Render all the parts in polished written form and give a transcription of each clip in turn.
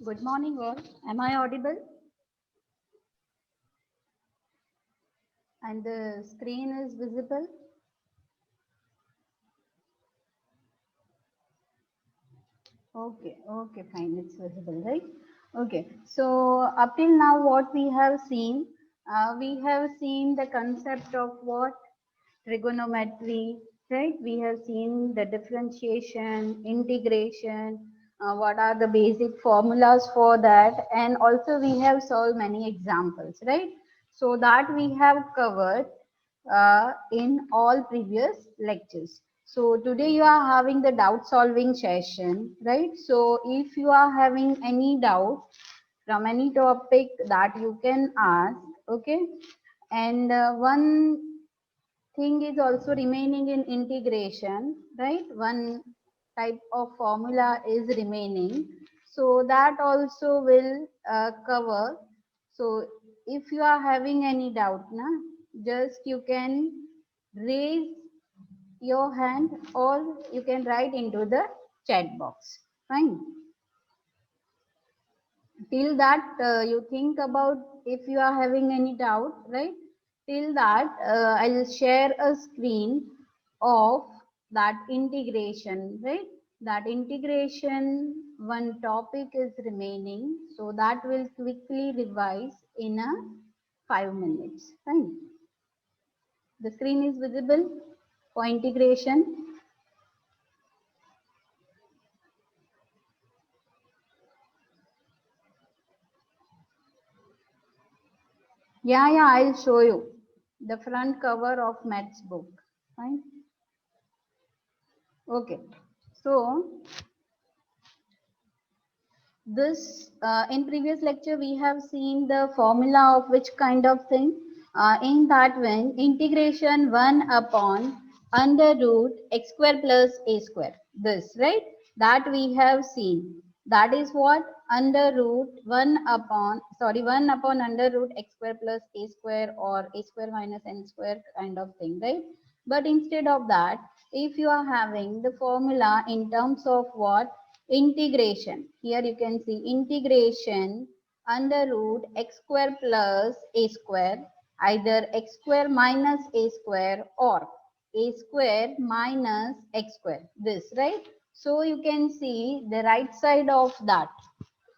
Good morning, all. Am I audible? And the screen is visible? Okay, fine. It's visible, right? Okay. So up till now, what we have seen the concept of what trigonometry, right? We have seen the differentiation, integration, what are the basic formulas for that, and also we have solved many examples, right? So that we have covered in all previous lectures. So today you are having the doubt solving session, right? So if you are having any doubt from any topic that you can ask, okay? And one thing is also remaining in integration, right? One type of formula is remaining. So that also will cover. So if you are having any doubt, na, just you can raise your hand or you can write into the chat box. Fine. Till that you think about if you are having any doubt, right? Till that I'll share a screen of that integration, right? That integration one topic is remaining, so that will quickly revise in a 5 minutes. Fine. The screen is visible for integration. Yeah, I'll show you the front cover of maths book. Fine. Okay. So this in previous lecture we have seen the formula of which kind of thing. In that one, integration 1 upon under root x square plus a square. This, right? That we have seen. That is what under root 1 upon under root x square plus a square or a square minus n square kind of thing, right? But instead of that, if you are having the formula in terms of what integration, here you can see integration under root x square plus a square, either x square minus a square or a square minus x square, this, right? So you can see the right side of that,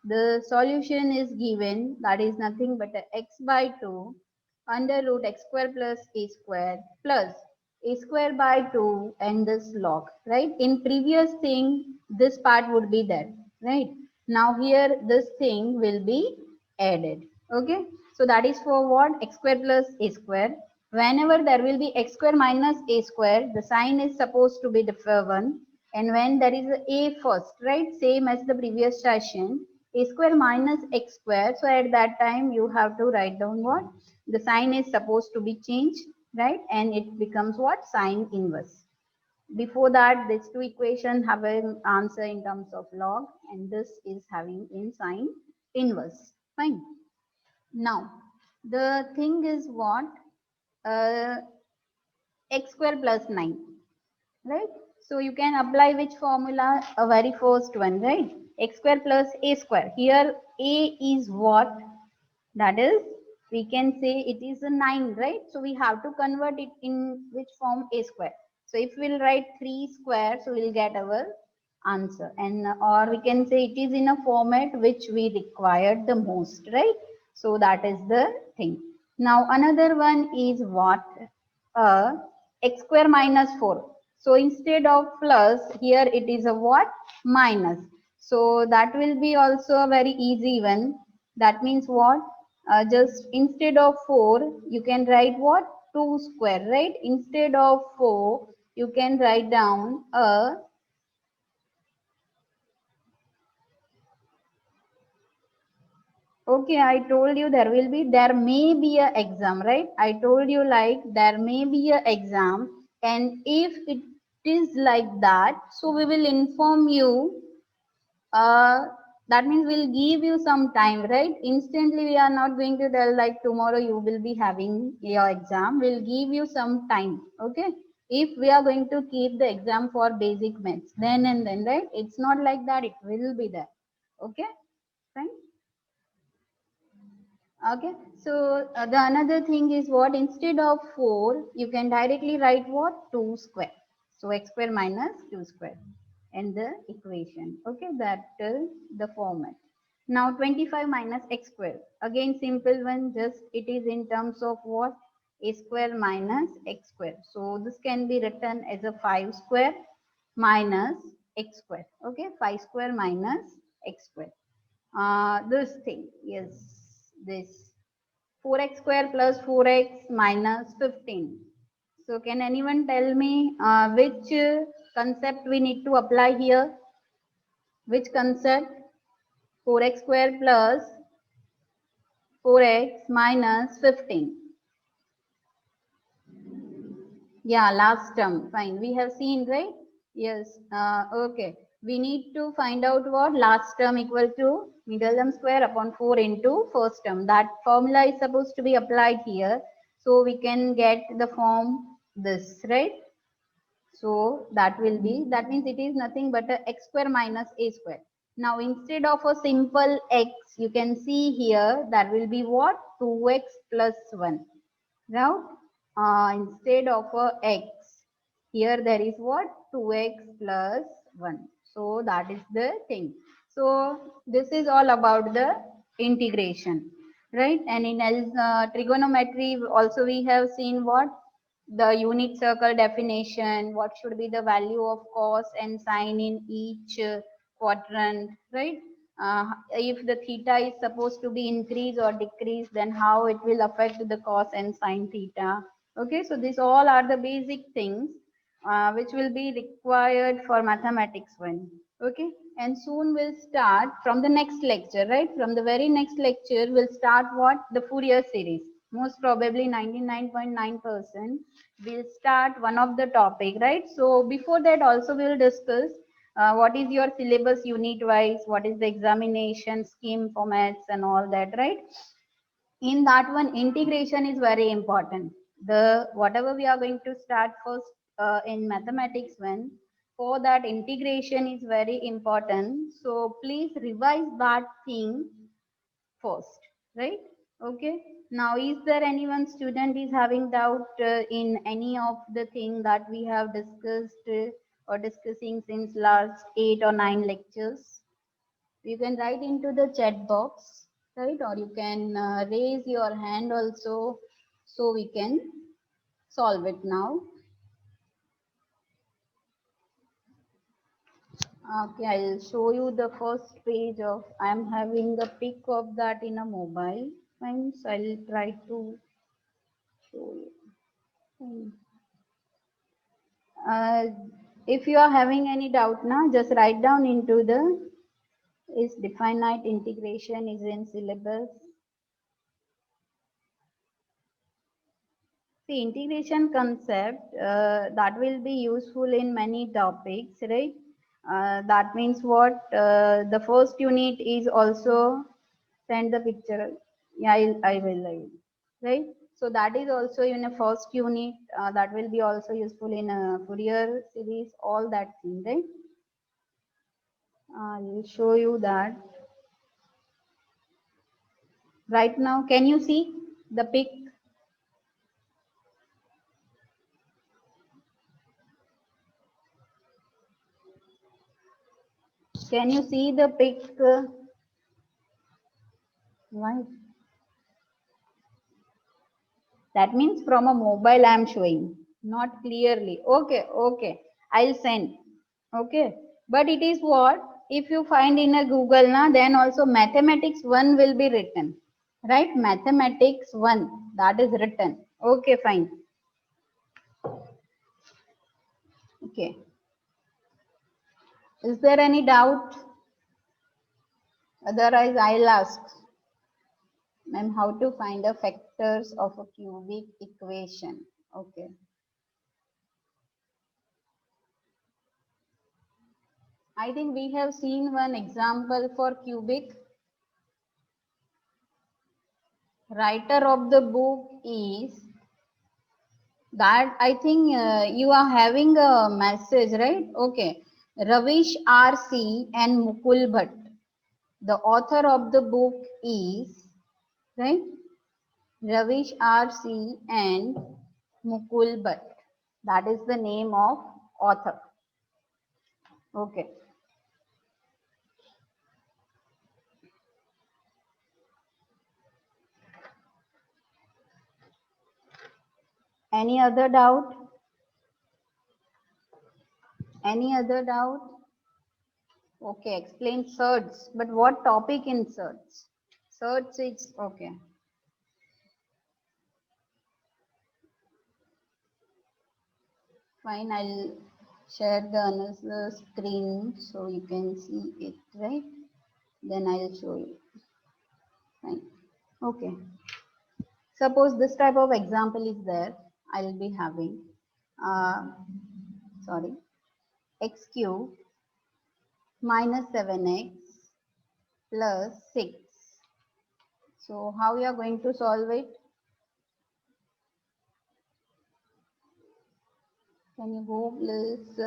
the solution is given, that is nothing but a x by 2 under root x square plus a square plus a square by 2 and this log, right? In previous thing, this part would be there, right? Now here this thing will be added, okay? So that is for what? X square plus a square. Whenever there will be x square minus a square, the sign is supposed to be different one. And when there is a first, right? Same as the previous session, a square minus x square. So at that time you have to write down what? The sign is supposed to be changed, right? And it becomes what? Sine inverse. Before that, these two equations have an answer in terms of log, and this is having in sine inverse. Fine. Now, the thing is what? Uh, x square plus 9, right? So you can apply which formula? A very first one, right? X square plus a square. Here a is what? That is, we can say it is a 9, right? So we have to convert it in which form? A square. So if we'll write 3 square, so we'll get our answer. And or we can say it is in a format which we required the most, right? So that is the thing. Now another one is what? X square minus 4. So instead of plus, here it is a what? Minus. So that will be also a very easy one. That means what? Just instead of 4, you can write what? 2 square, right? Instead of 4, you can write down a okay, I told you there may be a exam, right? I told you like there may be a exam, and if it is like that, so we will inform you. Uh, that means we'll give you some time, right? Instantly, we are not going to tell like tomorrow you will be having your exam. We'll give you some time, okay? If we are going to keep the exam for basic maths, then and then, right? It's not like that. It will be there, okay? Fine. Okay, so the another thing is what, instead of 4 you can directly write what, 2 square. So x square minus 2 square in the equation. Okay, that is the format. Now 25 minus x square, again simple one, just it is in terms of what, a square minus x square. So this can be written as a 5 square minus x square. Okay, 5 square minus x square. This thing, yes, this 4x square plus 4x minus 15. So can anyone tell me which concept we need to apply here? Which concept? 4x square plus 4x minus 15. Yeah, last term. Fine. We have seen, right? Yes. Okay. We need to find out what, last term equal to middle term square upon 4 into first term. That formula is supposed to be applied here. So we can get the form this, right? So that will be, that means it is nothing but a x square minus a square. Now instead of a simple x, you can see here that will be what, 2x plus 1. Now instead of a x, here there is what, 2x plus 1. So that is the thing. So this is all about the integration, right? And in trigonometry also we have seen what, the unit circle definition, what should be the value of cos and sine in each quadrant, right? If the theta is supposed to be increase or decrease, then how it will affect the cos and sine theta. Okay, so these all are the basic things which will be required for mathematics 1. Okay, and soon we'll start from the next lecture, right? From the very next lecture, we'll start what, the Fourier series. Most probably 99.9% we'll start one of the topic, right? So before that also we'll discuss what is your syllabus unit wise, what is the examination scheme formats and all that, right? In that one, integration is very important. The whatever we are going to start first in mathematics 1, for that integration is very important. So please revise that thing first, right? Okay. Now, is there anyone student is having doubt in any of the thing that we have discussed or discussing since last 8 or 9 lectures? You can write into the chat box, right? Or you can raise your hand also, so we can solve it now. Okay, I'll show you the first page of, I'm having a pic of that in a mobile. Fine, so I'll try to show you. Fine. If you are having any doubt now, just write down into the, is definite integration is in syllabus. See, integration concept that will be useful in many topics, right? That means what? The first unit is also, send the picture. Yeah, I will. Right? So that is also in a first unit. That will be also useful in a Fourier series, all that thing, right? I will show you that. Right now, can you see the pic? Can you see the pic? Why? That means from a mobile I am showing, not clearly. Okay, okay. I'll send. Okay. But it is what? If you find in a Google, na, then also mathematics 1 will be written. Right? Mathematics 1. That is written. Okay, fine. Okay. Is there any doubt? Otherwise, I'll ask. Ma'am, how to find the factors of a cubic equation? Okay. I think we have seen one example for cubic. Writer of the book is that, I think you are having a message, right? Okay. Ravish RC and Mukul Bhatt. The author of the book is, right, Ravish R.C. and Mukul Bhatt. That is the name of author. Okay. Any other doubt? Any other doubt? Okay, explain search. But what topic in search? Search is okay. Fine, I'll share the another screen so you can see it, right? Then I'll show you. Fine. Okay. Suppose this type of example is there. I'll be having, sorry, x cube minus 7x plus 6. So how you are going to solve it? Can you go please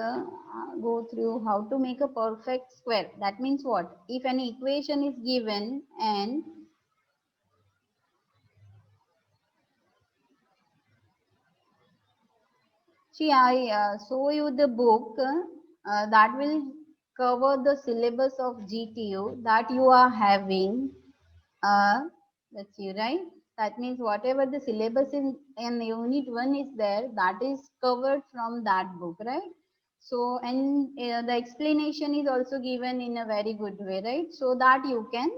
go through how to make a perfect square? That means what? If an equation is given and see, I show you the book that will cover the syllabus of GTU that you are having. Let's see, right? That means whatever the syllabus in unit 1 is there, that is covered from that book, right? So, and the explanation is also given in a very good way, right? So that you can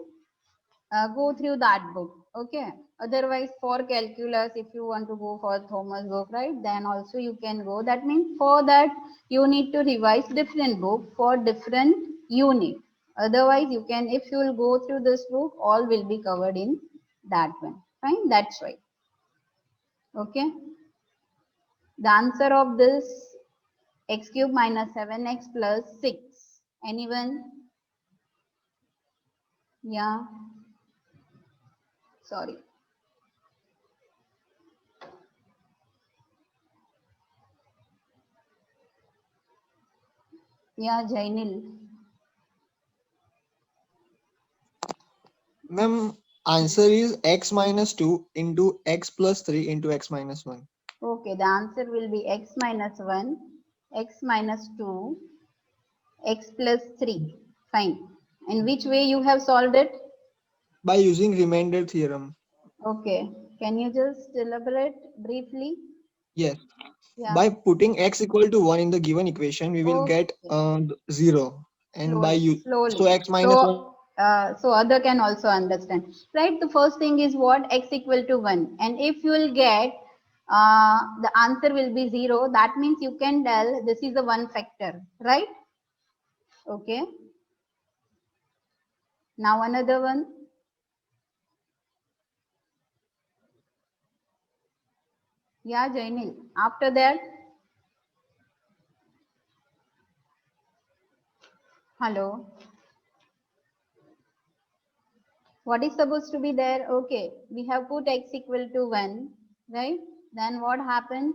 go through that book. Okay. Otherwise, for calculus, if you want to go for Thomas book, right, then also you can go. That means for that you need to revise different book for different unit. Otherwise, you can, if you will go through this book, all will be covered in that one. Fine. That's right. Okay. The answer of this x cube minus 7x plus 6. Anyone? Yeah. Sorry. Yeah, Jainil. Ma'am, answer is x minus 2 into x plus 3 into x minus 1. Okay, the answer will be x minus 1, x minus 2, x plus 3. Fine. In which way you have solved it? By using remainder theorem. Okay. Can you just elaborate briefly? Yes. Yeah. By putting x equal to 1 in the given equation, we will get Okay. 0. And by Slowly, you, so slowly. x minus 1. So other can also understand. Right? The first thing is what? X equal to 1. And if you will get the answer will be 0, that means you can tell this is a one factor. Right? Okay. Now another one. Yeah, Jainil. After that, hello. What is supposed to be there? Okay, we have put x equal to 1, right? Then what happened?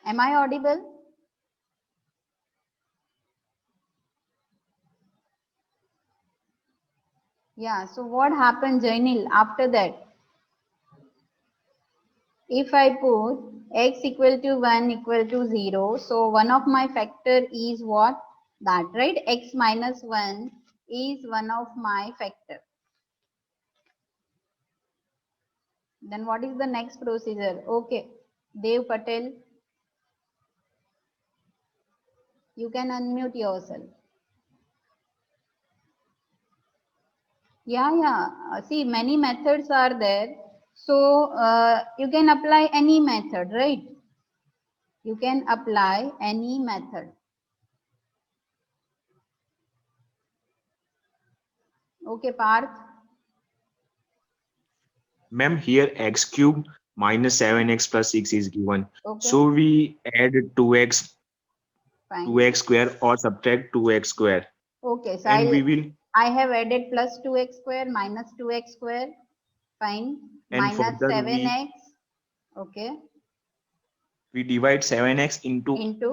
Am I audible? Yeah, so what happened, Jainil, after that? If I put x equal to 1 equal to 0, so one of my factor is what? That, right? X minus 1 is one of my factor. Then what is the next procedure? Okay, Dev Patel, you can unmute yourself. Yeah. See, many methods are there. So you can apply any method, right? You can apply any method. Okay, Parth. Ma'am, here x cube minus 7x plus 6 is given. Okay, So we add 2x, fine. 2x square or subtract 2x square. Okay, so And we will I have added plus 2x square minus 2x square. Fine. And Minus further 7x. Okay. we divide 7x into Into.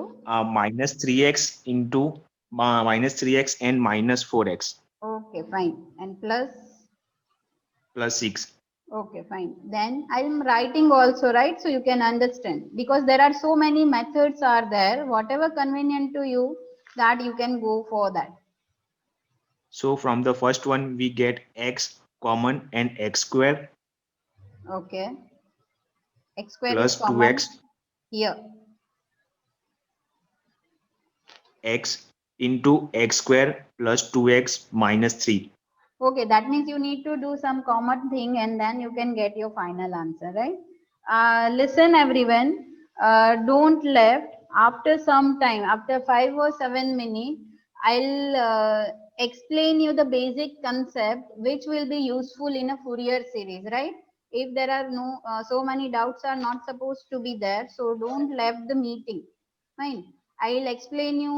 minus 3x into minus 3x and minus 4x Okay, fine. And plus. plus 6. Okay, fine. Then I am writing also, right? So you can understand, because there are so many methods are there. Whatever convenient to you, that you can go for that. So from the first one we get x common and x square Okay. X square is plus common 2x here. x into x square plus 2x minus 3. Okay, that means you need to do some common thing and then you can get your final answer, right? Listen everyone, don't left. After some time, after 5 or 7 minutes, I'll explain you the basic concept which will be useful in a Fourier series, right? If there are no, so many doubts are not supposed to be there, so don't left the meeting, fine. I'll explain you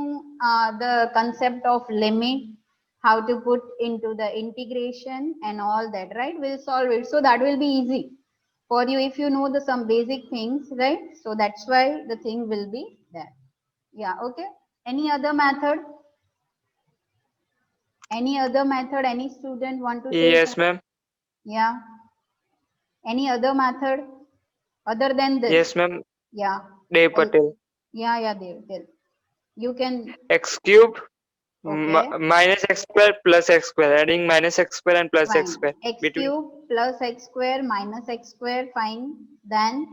the concept of limit, how to put into the integration and all that, right? We'll solve it. So that will be easy for you if you know the some basic things, right? So that's why the thing will be there. Yeah, okay. Any other method? Any other method? Any student want to say Yes, something? ma'am. Yeah. Any other method other than this? Yes, ma'am. Yeah. Dev Patel. Yeah, Dev. You can, X cube okay. minus x square plus x square. Adding minus x square and plus x Fine. square X between. cube plus x square minus x square, fine. Then,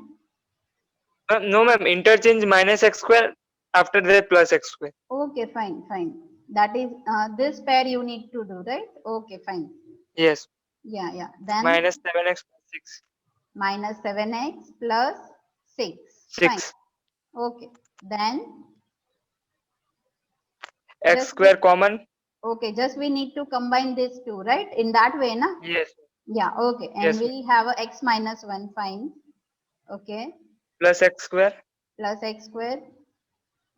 No, ma'am. Interchange minus x square after that plus x square. okay, fine. That is this pair you need to do, right? Okay, fine. Yes. Yeah. Then Minus 7x plus 6. minus 7x plus 6. Fine. 6. Okay. Then X just square common. okay, just we need to combine these two, right? In that way, na? Yes. Yeah, okay. And Yes, ma'am. we'll have a x minus 1, fine. Okay. Plus x square Plus x square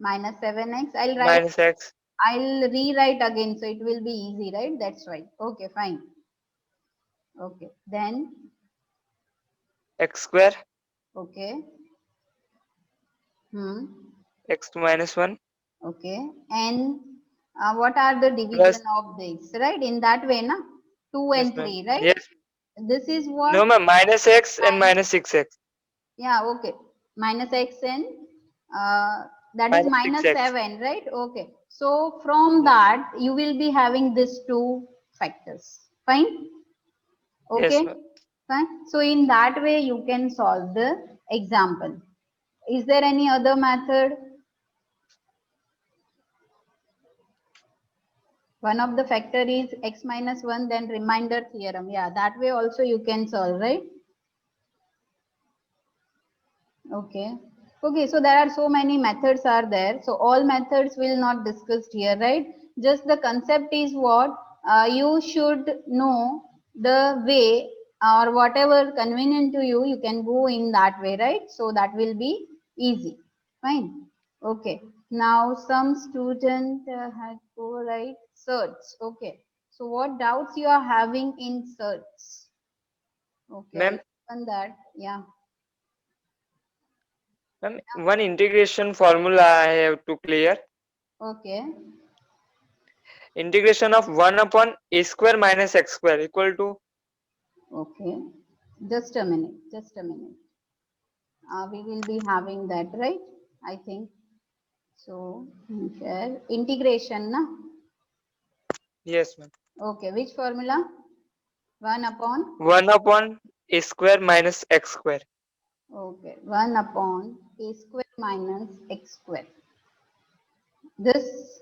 minus 7x. minus x. I'll rewrite again, so it will be easy, right? That's right. Okay, fine. Okay, then, X square. okay. X minus 1 Okay. And what are the division plus. of this, right? In that way, na? 2 Yes, and ma'am. 3, right? Yes. This is what? No, ma'am. Minus x and minus 6x. Yeah, okay. Minus x and that is Minus minus 6x. 7, right? Okay. So from that, you will be having these two factors. Fine? Yes, Okay. ma'am. Fine. So in that way, you can solve the example. Is there any other method? One of the factor is x minus 1, then remainder theorem. Yeah, that way also you can solve, right? Okay. Okay, so there are so many methods are there. So all methods will not discussed here, right? Just the concept is what you should know the way or whatever convenient to you, you can go in that way, right? So that will be easy. Fine. Okay. Now some student had to write search. Okay. So what doubts you are having in search? Okay, Ma'am, I'll open that. Yeah. ma'am, one integration formula I have to clear. Okay. Integration of 1 upon a square minus x square equal to. Okay. Just a minute. We will be having that, right? I think. So, here, integration, na? Yes, ma'am. Okay. Which formula? 1 upon? 1 upon a square minus x square. Okay. 1 upon a square minus x square. This?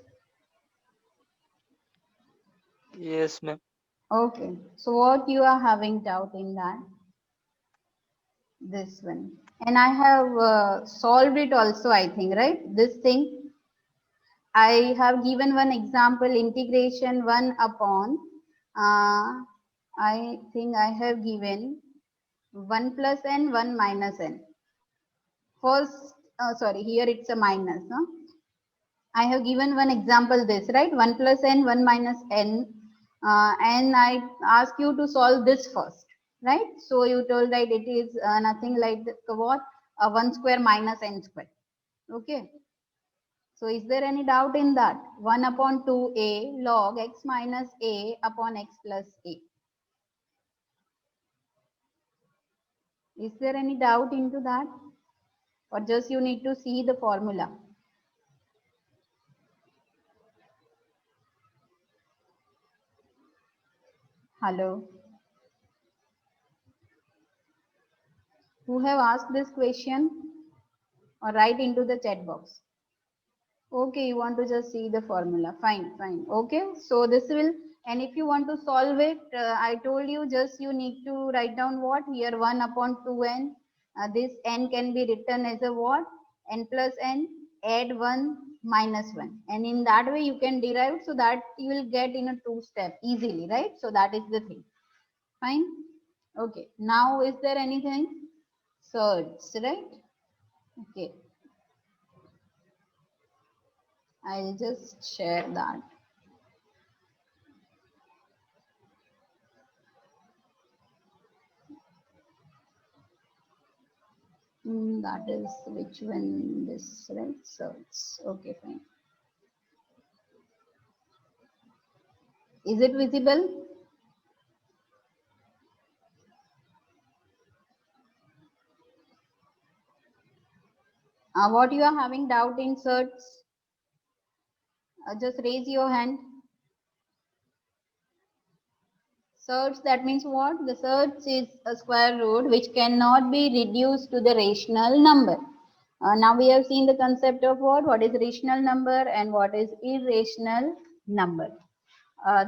Yes, ma'am. Okay. So, what you are having doubt in that? This one. And I have solved it also, I think, right? This thing. I have given one example, integration 1 upon, I think I have given 1 plus n, 1 minus n. First, sorry, here it's a minus. I have given one example this, right? 1 plus n, 1 minus n and I ask you to solve this first, right? So you told that it is nothing like what 1 square minus n square. Okay. So is there any doubt in that? 1 upon 2a log x minus a upon x plus a. Is there any doubt into that? Or just you need to see the formula? Hello? Who have asked this question? Or write into the chat box. Okay, you want to just see the formula. Fine, fine. Okay, so this will, and if you want to solve it, I told you just you need to write down what? Here 1 upon 2n. This n can be written as a what? N plus n, add 1 minus 1. And in that way you can derive so that you will get in a 2-step easily, right? So that is the thing. Fine. Okay, now is there anything? Surds, right? Okay. I'll just share that. That is which one this, right? So it's okay, fine. Is it visible? What you are having doubt in search? Just raise your hand. Search, that means what? The search is a square root which cannot be reduced to the rational number. Now we have seen the concept of what? What is rational number and what is irrational number.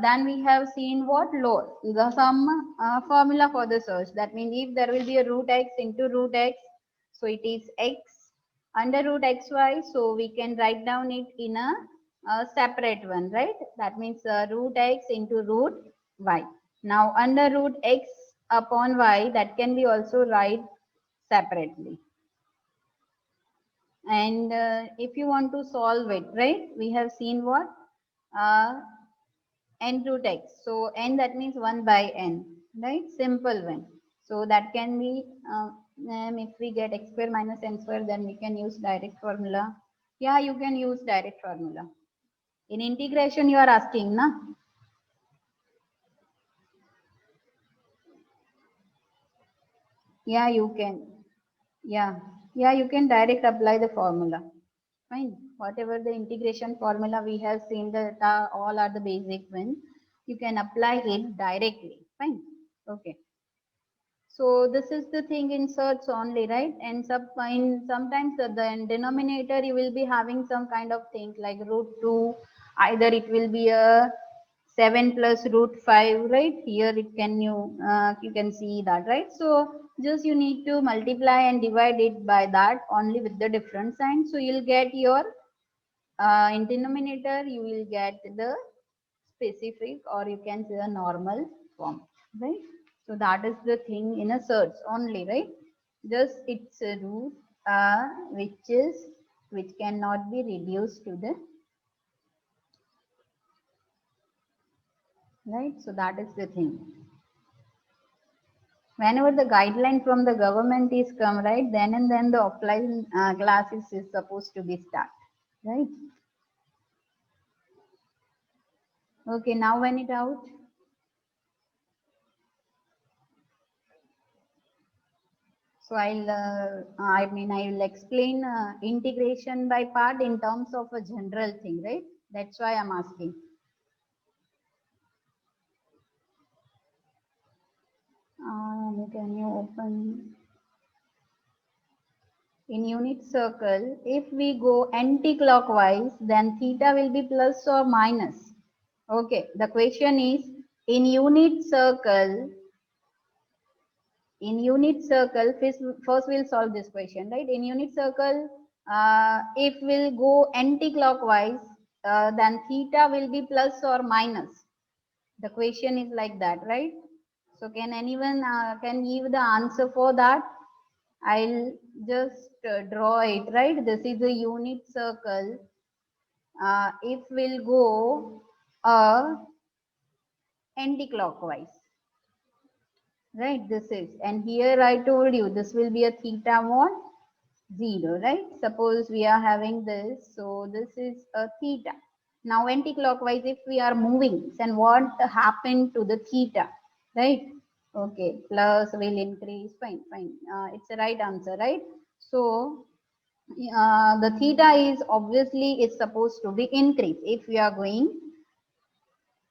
Then we have seen what? Lower. The sum formula for the search. That means if there will be a root x into root x, so it is x under root xy. So we can write down it in a separate one, right? That means root x into root y. Now under root x upon y, that can be also write separately. And if you want to solve it, right? We have seen what? N root x. So n, that means 1 by n, right? Simple one. So that can be, if we get x square minus n square, then we can use direct formula. Yeah, you can use direct formula. In integration, you are asking, na? Yeah, you can. Yeah, you can direct apply the formula. Fine. Whatever the integration formula we have seen, that all are the basic one. You can apply it directly. Fine. Okay. So this is the thing in search only, right? And sometimes the denominator you will be having some kind of thing like root 2. Either it will be a 7 plus root 5, right? Here it can you can see that, right? So just you need to multiply and divide it by that only with the different sign. So you'll get your in denominator you will get the specific, or you can say a normal form, right? So that is the thing in a search only, right? Just it's a root which cannot be reduced to the, right? So that is the thing. Whenever the guideline from the government is come, right, then and then the offline classes is supposed to be start, right? Okay, now when it out. So I will explain integration by part in terms of a general thing, right? That's why I'm asking. Can you open in unit circle? If we go anti-clockwise, then theta will be plus or minus. Okay, the question is in unit circle. In unit circle, first we'll solve this question, right? In unit circle, if we'll go anti-clockwise, then theta will be plus or minus. The question is like that, right? So can anyone can give the answer for that? I'll just draw it, right? This is a unit circle. If we'll go anti-clockwise. Right, this is, and here I told you this will be a theta what? 0, right? Suppose we are having this, so this is a theta. Now anti-clockwise, if we are moving, then what happened to the theta, right? Okay, plus will increase, fine, fine. It's the right answer, right? So the theta is obviously is supposed to be increase if we are going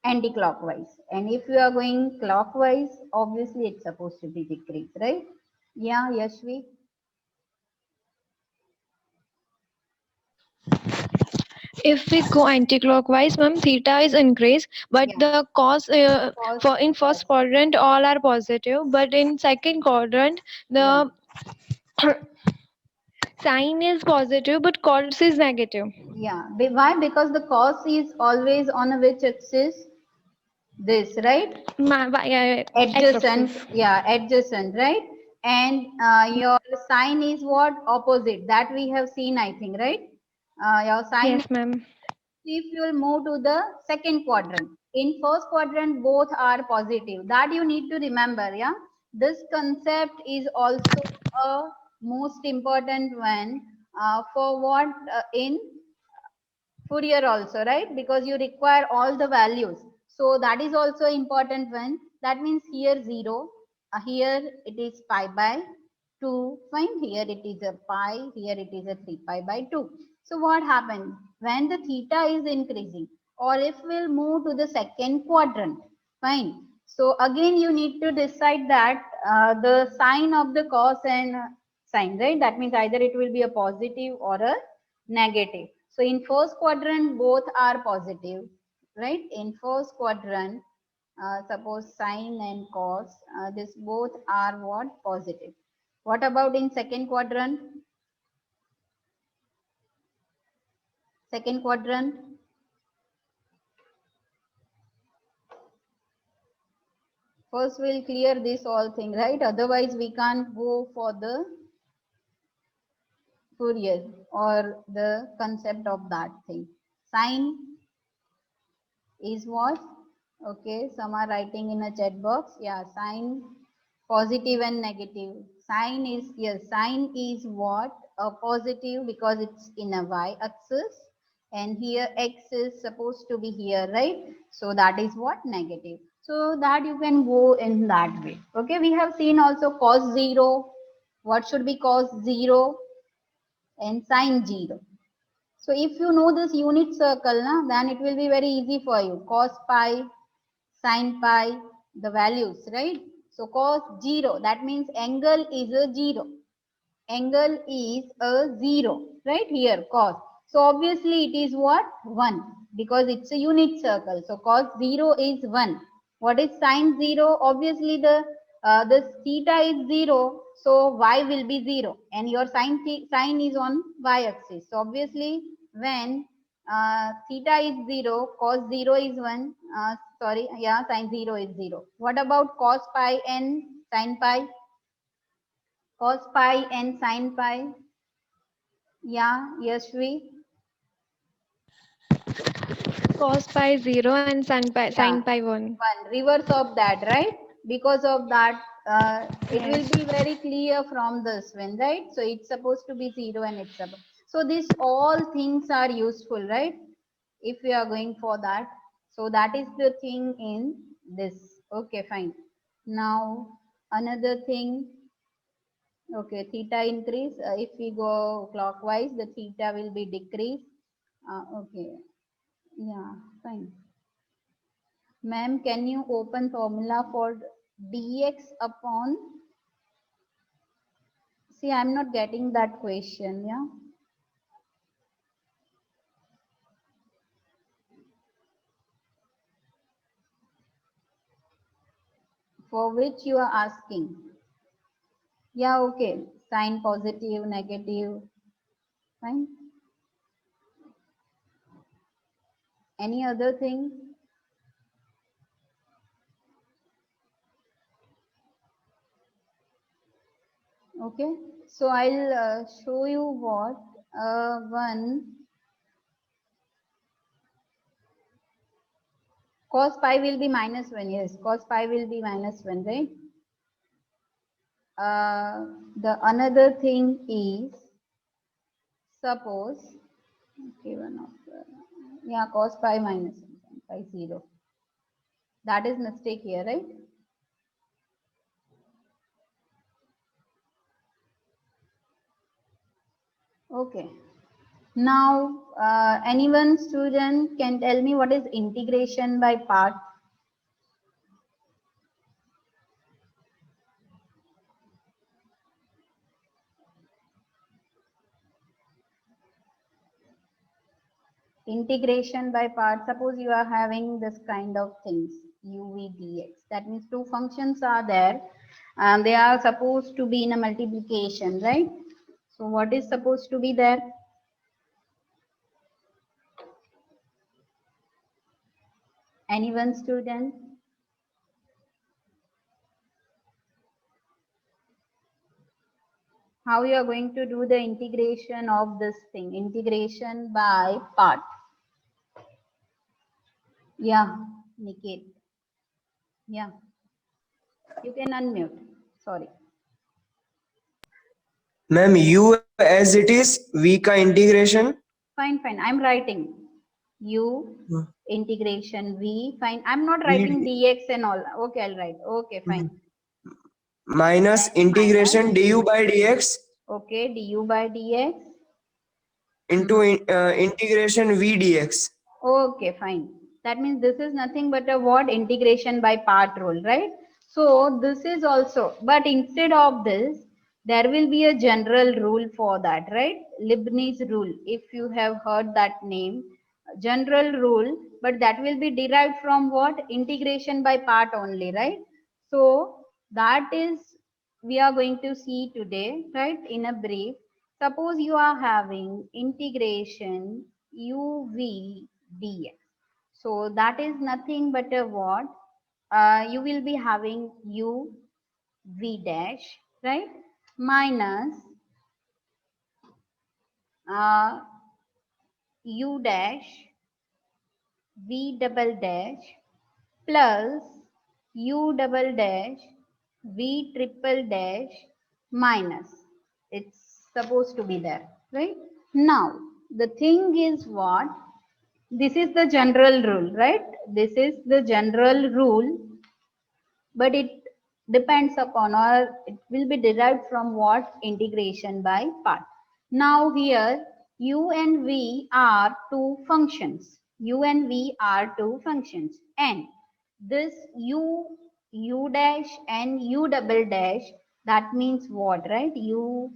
anti-clockwise, and if you are going clockwise, obviously it's supposed to be decrease, right? Yeah, Yashvi. If we go anti-clockwise, ma'am, theta is increased, but Yeah, the cos cos for in first quadrant all are positive, but in second quadrant yeah, the sign is positive, but cos is negative. yeah. Why? Because the cos is always on a which axis? This, right? X-axis. Adjacent, yeah, adjacent, right? And your sign is what? Opposite. That we have seen, I think, right? Your sign, Yes, ma'am. if you will move to the second quadrant. In first quadrant, both are positive. That you need to remember, yeah? This concept is also a most important one for what in Fourier also, right? Because you require all the values. So that is also important one. That means here 0, here it is pi by 2, fine. Here it is a pi, here it is a 3 pi by 2. So what happens when the theta is increasing, or if we'll move to the second quadrant, fine. So again you need to decide that the sign of the cos and sign, right? That means either it will be a positive or a negative. So in first quadrant, both are positive, right? In first quadrant, suppose sine and cos, this both are what? Positive. What about in second quadrant? Second quadrant, first we'll clear this all thing, right? Otherwise we can't go for the Fourier or the concept of that thing. Sine is what? Okay, some are writing in a chat box. Yeah, sign positive and negative. Sign is, yes, sign is what? A positive because it's in a y axis, and here x is supposed to be here, right? So that is what? Negative. So that you can go in that way. Okay, we have seen also cos 0. What should be cos 0 and sine 0? So if you know this unit circle, then it will be very easy for you. Cos pi, sin pi, the values, right? So cos 0, that means angle is a 0. Angle is a 0, right? Here, cos. So obviously it is what? 1, because it's a unit circle. So cos 0 is 1. What is sin 0? Obviously this theta is 0. So y will be 0. And your sin is on y axis. So obviously when theta is 0, cos 0 is 1. Sorry, yeah, sin 0 is 0. What about cos pi and sin pi? Cos pi and sin pi? Yeah, Yashvi? Cos pi 0 and Yeah, sin pi 1. 1. Reverse of that, right? Because of that, it will Yes. be very clear from this one, right? So it's supposed to be 0 and it's supposed. So these all things are useful, right? If we are going for that. So that is the thing in this. Okay, fine. Now, another thing. Okay, theta increase. If we go clockwise, the theta will be decrease. Okay, yeah, fine. Ma'am, can you open formula for dx upon? See, I'm not getting that question, yeah. For which you are asking. Yeah, okay. Sign positive, negative. Fine. Any other thing? Okay. So I'll show you what one Cos pi will be minus 1. Yes, cos pi will be minus 1, right? The another thing is, suppose, okay, yeah, cos pi minus 1 pi 0. That is mistake here, right? Okay. Now, anyone student can tell me what is integration by part? Integration by part. Suppose you are having this kind of things, uv dx. That means two functions are there and they are supposed to be in a multiplication, right? So what is supposed to be there? Anyone student? How you are going to do the integration of this thing? Integration by part. Yeah, Niket. Yeah, you can unmute. Sorry. Ma'am, u as it is, v का integration. Fine, fine. I'm writing u Hmm. integration v. Fine. I'm not V writing dx and all. Okay, I'll write. Okay, fine. minus Then integration minus. du by dx Okay, du by dx. into integration v dx. Okay, fine. That means this is nothing but a what? Integration by part rule, right? So this is also, but instead of this, there will be a general rule for that, right? Leibniz rule, if you have heard that name, general rule, but that will be derived from what? Integration by part only, right? So that is, we are going to see today, right? In a brief, suppose you are having integration uv dx. So that is nothing but a what? You will be having u v dash, right? Minus u dash v double dash plus u double dash v triple dash minus. It's supposed to be there, right? Now, the thing is what? This is the general rule, right? This is the general rule, but it depends upon, or it will be derived from what? Integration by part. Now here u and v are two functions. U and v are two functions, and this u dash and u double dash, that means what, right? U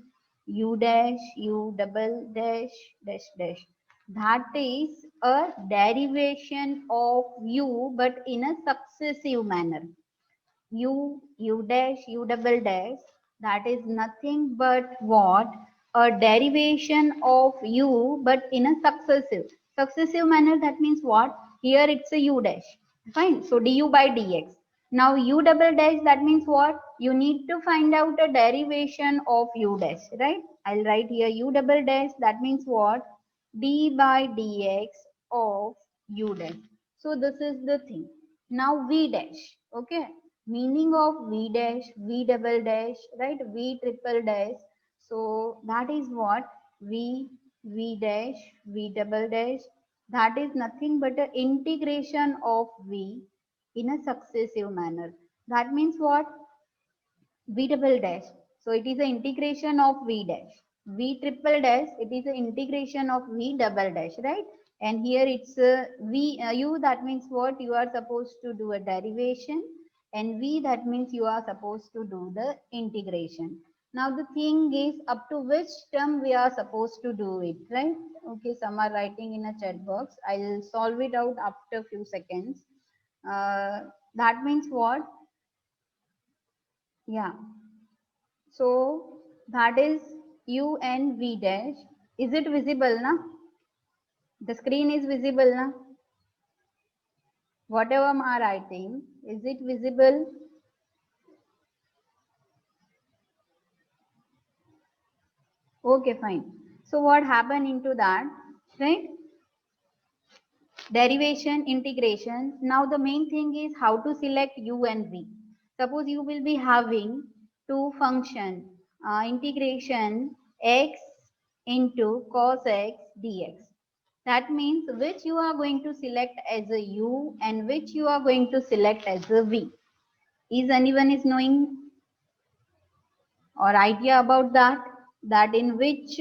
dash u double dash dash dash, that is a derivation of u but in a successive manner. U dash, U double dash, that is nothing but what? A derivation of U, but in a successive manner. That means what? Here it's a U dash. Fine. So du by dx. Now U double dash, that means what? You need to find out a derivation of U dash, right? I'll write here U double dash. That means what? D by dx of U dash. So this is the thing. Now V dash. Okay, meaning of v dash, v double dash, right? V triple dash. So that is what? V dash, v double dash. That is nothing but an integration of v in a successive manner. That means what? V double dash. So it is an integration of V dash. V triple dash, it is an integration of V double dash, right? And here it's U, that means what? You are supposed to do a derivation, and V, that means you are supposed to do the integration. Now the thing is, up to which term we are supposed to do it, right? Okay, some are writing in a chat box. I'll solve it out after few seconds. That means what? Yeah. So that is u and v dash. Is it visible, na? The screen is visible, na? Whatever I am writing, is it visible? Okay, fine. So what happened into that, right? derivation, integration. Now the main thing is how to select u and v. Suppose you will be having two function, integration x into cos x dx. That means which you are going to select as a u and which you are going to select as a v. Is anyone is knowing or idea about that? That in which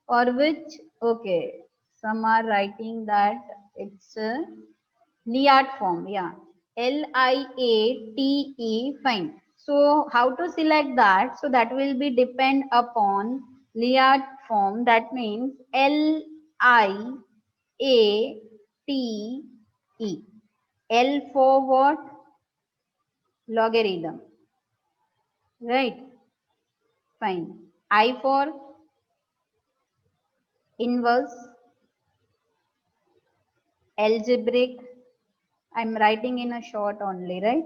or which? Okay, some are writing that it's Liat form. Yeah, Liate, fine. So how to select that? So that will be depend upon Liat form. That means Liate. L for what? Logarithm. Right. Fine. I for inverse, algebraic. I'm writing in a short only, right?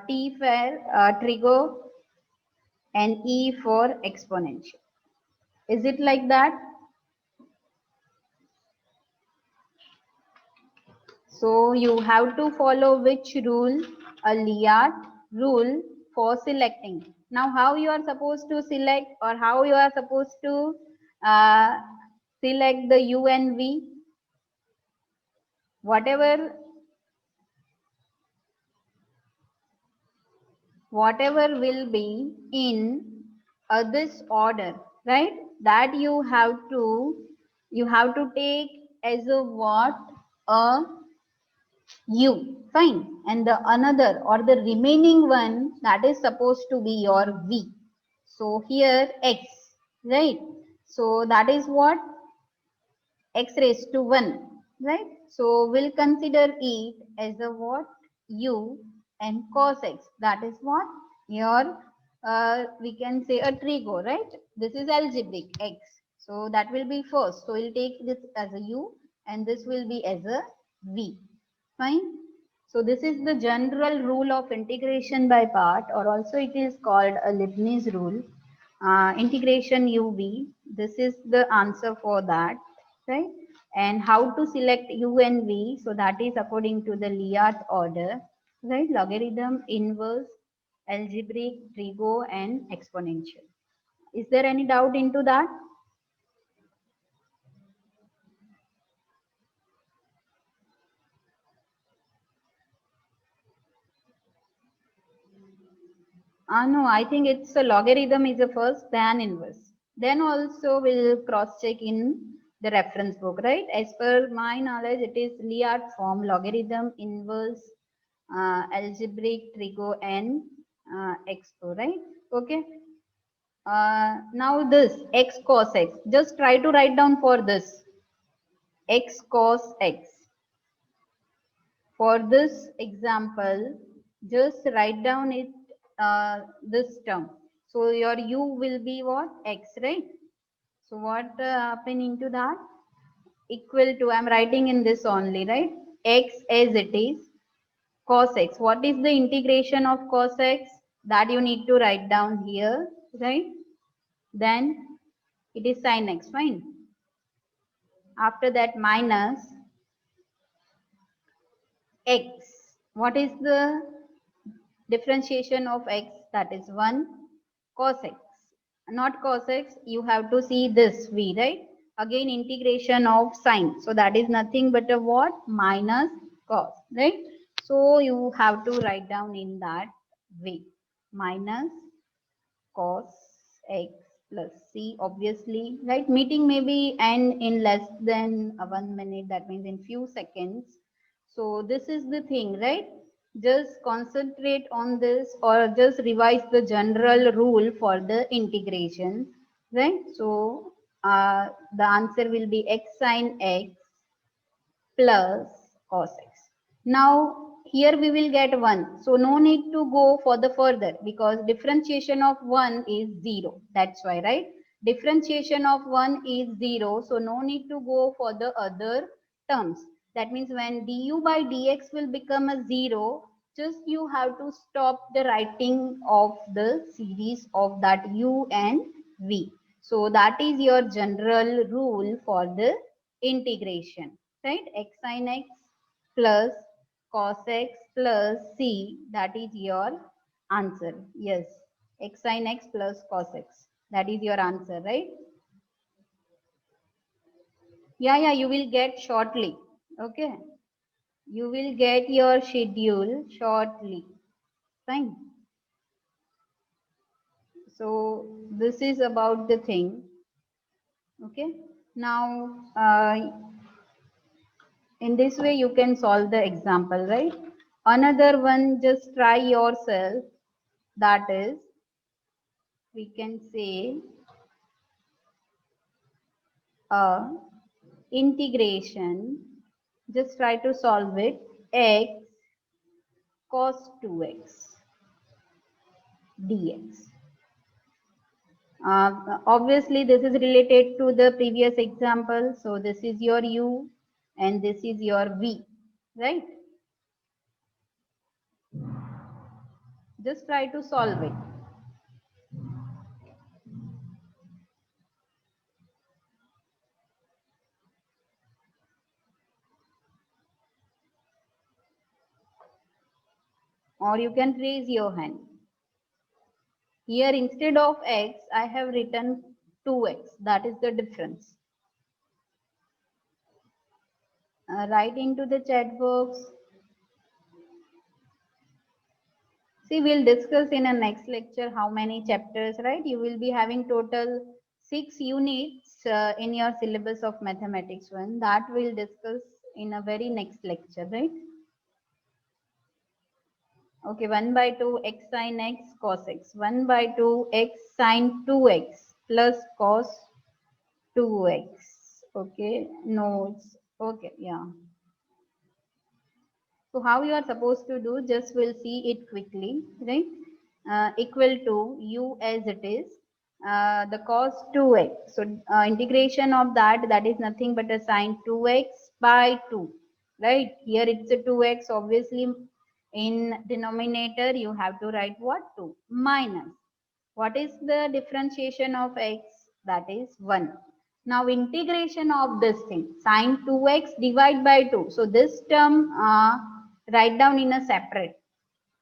T for trigo and E for exponential. Is it like that? So you have to follow which rule? A Liat rule for selecting. Now how you are supposed to select or how you are supposed to select the U and V? Whatever will be in this order, right? That you have to take as a what? A U, fine. And the another or the remaining one, that is supposed to be your V. So here X, right? So that is what? X raised to 1, right? So we'll consider it as a what? U, and cos X, that is what? Your, we can say a trigo, right? This is algebraic X. So that will be first. So we'll take this as a U and this will be as a V. Fine. So this is the general rule of integration by part, or also it is called a Leibniz rule. Integration UV. This is the answer for that, right? And how to select U and V? So that is according to the Liat order, right? Logarithm, inverse, algebraic, trigo, and exponential. Is there any doubt into that? No, I think it's a logarithm is the first, then inverse. Then also we'll cross check in the reference book, right? As per my knowledge, it is Liat form, logarithm, inverse, algebraic, trigo, and expo, right? Okay. Now this x cos x, just try to write down for this x cos x. For this example, just write down it this term. So your u will be what? X, right? So what happen into that? Equal to, I'm writing in this only, right? X as it is, cos x. What is the integration of cos x? That you need to write down here, right? Then it is sin x, fine. After that minus x. What is the differentiation of x? That is 1 cos x. Not cos x, you have to see this v, right? Again integration of sine. So that is nothing but a what? Minus cos, right? So you have to write down in that way. Minus cos x plus c, obviously, right? Meeting may be end in less than 1 minute, that means in few seconds. So this is the thing, right? Just concentrate on this or just revise the general rule for the integration, right? So the answer will be x sine x plus cos x. Now here we will get 1. So no need to go for the further because differentiation of 1 is 0. That's why, right? Differentiation of 1 is 0. So no need to go for the other terms. That means when du by dx will become a 0, just you have to stop the writing of the series of that u and v. So that is your general rule for the integration, right? X sin x plus cos x plus c, that is your answer. Yes, x sin x plus cos x, that is your answer, right? Yeah, you will get shortly. Okay, you will get your schedule shortly. Fine. So this is about the thing. Okay, now in this way you can solve the example, right? Another one, just try yourself. That is, we can say integration. Just try to solve it. X cos 2x dx. Obviously, this is related to the previous example. So this is your u and this is your v, right? Just try to solve it. Or you can raise your hand. Here instead of x, I have written 2x. That is the difference. Write into the chat box. See, we'll discuss in a next lecture how many chapters, right? You will be having total 6 units in your syllabus of mathematics 1. That we'll discuss in a very next lecture, right? Okay, 1 by 2 x sin x cos x. 1 by 2 x sin 2x plus cos 2x. Okay, notes. Okay, yeah. So how you are supposed to do, just we'll see it quickly, right? Equal to u as it is, the cos 2x. So integration of that is nothing but a sine 2x by 2, right? Here it's a 2x, obviously in denominator you have to write what? 2 minus. What is the differentiation of x? That is 1. Now integration of this thing, sine 2x divide by 2. So this term write down in a separate,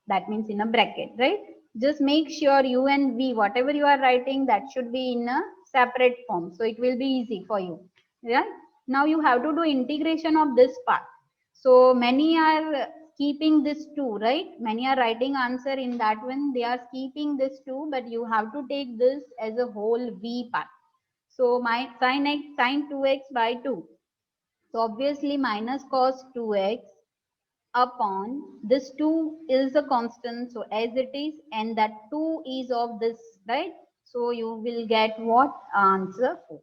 that means in a bracket, right? Just make sure u and v, whatever you are writing, that should be in a separate form, so it will be easy for you, right? Now you have to do integration of this part. So many are keeping this 2, right? Many are writing answer in that one, they are keeping this 2, but you have to take this as a whole v part. So my sin x, sin 2x by 2. So obviously minus cos 2x upon this 2 is a constant, so as it is, and that 2 is of this, right? So you will get what? Answer 4.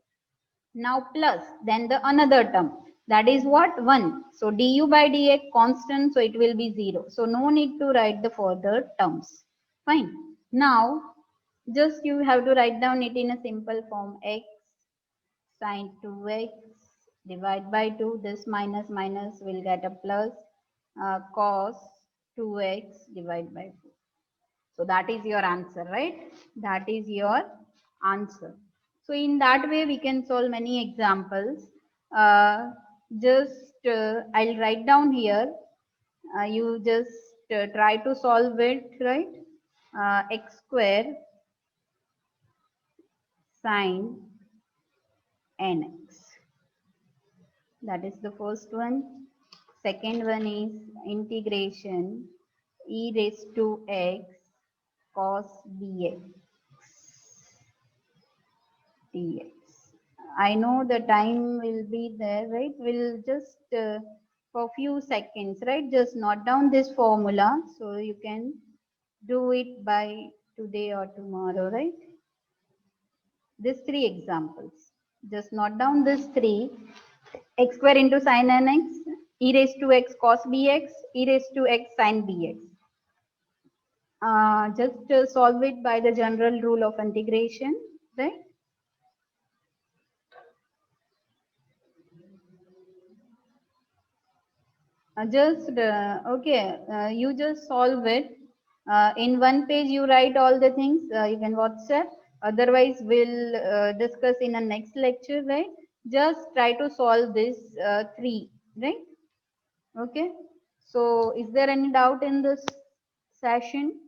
Now plus, then the another term, that is what? 1. So du by dx constant, so it will be 0. So no need to write the further terms. Fine. Now just you have to write down it in a simple form. X sin 2x divide by 2. This minus minus will get a plus. Cos 2x divided by 2. So that is your answer, right? That is your answer. So in that way we can solve many examples. I'll write down here. You just try to solve it, right? X square sine nx. That is the first one. Second one is integration e raised to x cos dx. I know the time will be there, right? We'll just for few seconds, right? Just note down this formula so you can do it by today or tomorrow, right? These 3 examples. Just note down this 3. X square into sin nx, e raised to x cos bx, e raised to x sin bx. Just solve it by the general rule of integration, right? You just solve it. In one page you write all the things, you can WhatsApp. Otherwise we'll discuss in a next lecture, right? Just try to solve this 3. right? Okay, so is there any doubt in this session?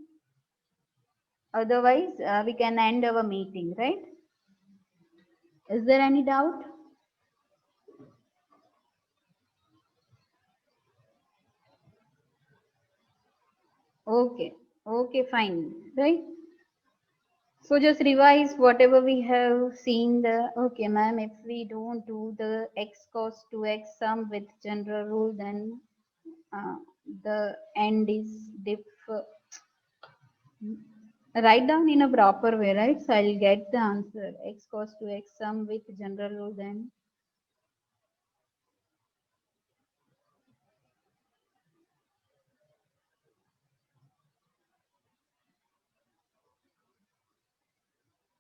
Otherwise, we can end our meeting, right? Is there any doubt? Okay, okay, fine, right? So just revise whatever we have seen the, okay ma'am, if we don't do the x cos 2x sum with general rule, then the end is write down in a proper way, right? So I'll get the answer, x cos 2x sum with general rule, then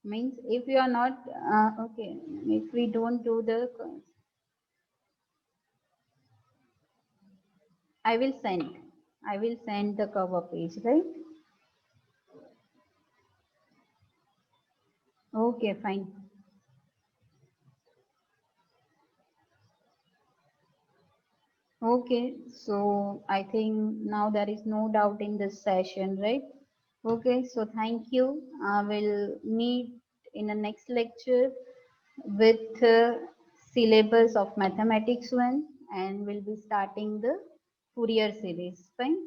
means if you are not, okay, if we don't do the, I will send the cover page, right? Okay, fine. Okay, so I think now there is no doubt in this session, right? Okay, so thank you. I will meet in the next lecture with syllabus of mathematics 1, and we'll be starting the Fourier series. Fine.